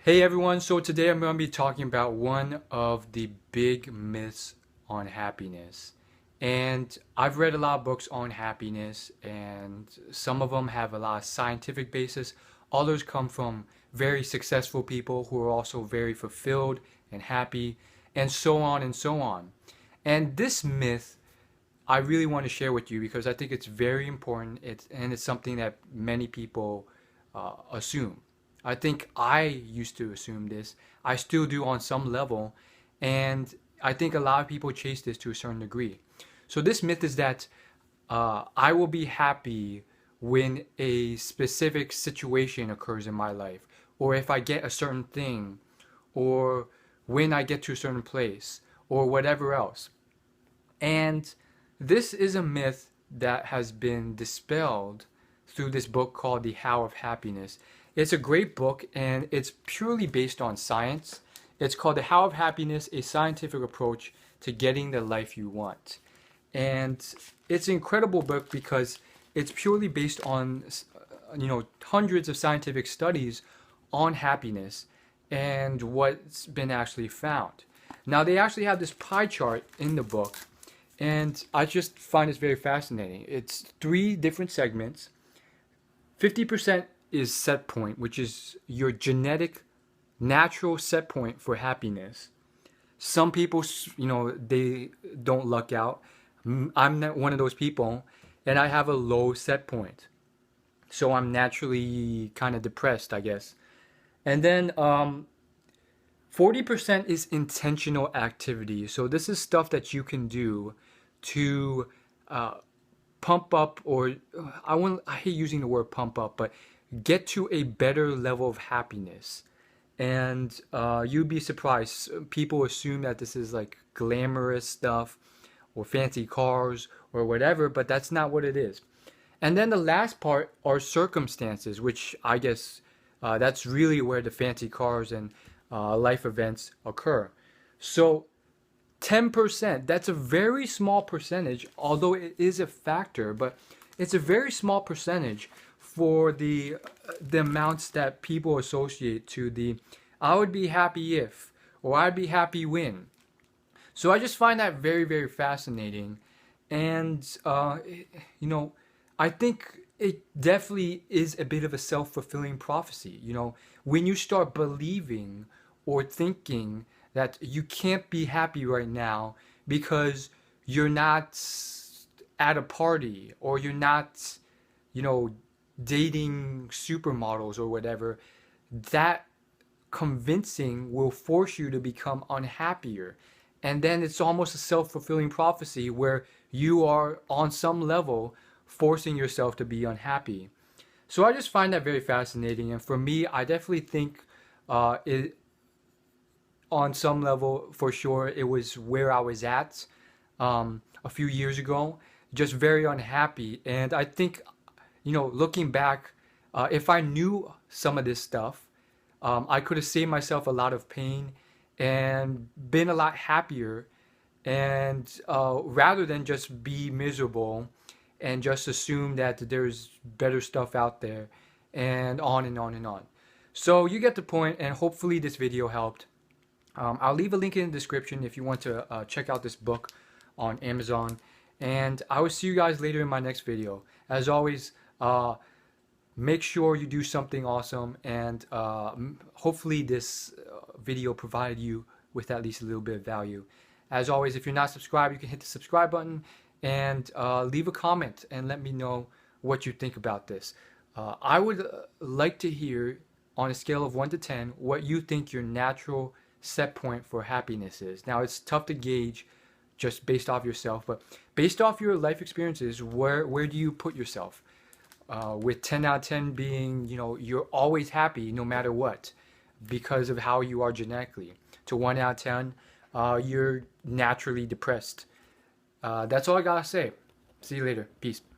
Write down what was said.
Hey everyone, so today I'm going to be talking about one of the big myths on happiness. And I've read a lot of books on happiness, and some of them have a lot of scientific basis. Others come from very successful people who are also very fulfilled and happy, and so on and so on. And this myth I really want to share with you because I think it's very important. It's something that many people assume. I think I used to assume this. I still do on some level, and I think a lot of people chase this to a certain degree. So this myth is that I will be happy when a specific situation occurs in my life, or if I get a certain thing, or when I get to a certain place, or whatever else. And this is a myth that has been dispelled through this book called The How of Happiness. It's a great book and it's purely based on science. It's called The How of Happiness, a scientific approach to getting the life you want. And it's an incredible book because it's purely based on hundreds of scientific studies on happiness and what's been actually found. Now they actually have this pie chart in the book, and I just find this very fascinating. It's three different segments. 50% is set point, which is your genetic, natural set point for happiness. Some people, they don't luck out. I'm not one of those people, and I have a low set point. So I'm naturally kind of depressed, I guess. And then 40% is intentional activity. So this is stuff that you can do to pump up, or I hate using the word pump up, but get to a better level of happiness. And you'd be surprised. People assume that this is like glamorous stuff or fancy cars or whatever, but that's not what it is. And then the last part are circumstances, which I guess that's really where the fancy cars and life events occur. So 10%, that's a very small percentage, although it is a factor, but it's a very small percentage for the amounts that people associate to the I would be happy if, or I'd be happy when. So I just find that very, very fascinating. And, I think it definitely is a bit of a self-fulfilling prophecy. When you start believing or thinking that you can't be happy right now because you're not at a party, or you're not, you know, dating supermodels or whatever, that convincing will force you to become unhappier. And then it's almost a self-fulfilling prophecy where you are on some level forcing yourself to be unhappy. So I just find that very fascinating. And for me, I definitely think it on some level, for sure, it was where I was at a few years ago, just very unhappy. And I think, looking back, if I knew some of this stuff, I could have saved myself a lot of pain and been a lot happier. And rather than just be miserable and just assume that there's better stuff out there, and on and on and on. So you get the point, and hopefully this video helped. I'll leave a link in the description if you want to check out this book on Amazon. And I will see you guys later in my next video. As always, make sure you do something awesome, and hopefully this video provided you with at least a little bit of value. As always, if you're not subscribed, you can hit the subscribe button and leave a comment and let me know what you think about this. I would like to hear, on a scale of 1 to 10, what you think your natural set point for happiness is. Now, it's tough to gauge just based off yourself, but based off your life experiences, where do you put yourself? With 10 out of 10 being, you're always happy no matter what because of how you are genetically. To 1 out of 10, you're naturally depressed. That's all I gotta say. See you later. Peace.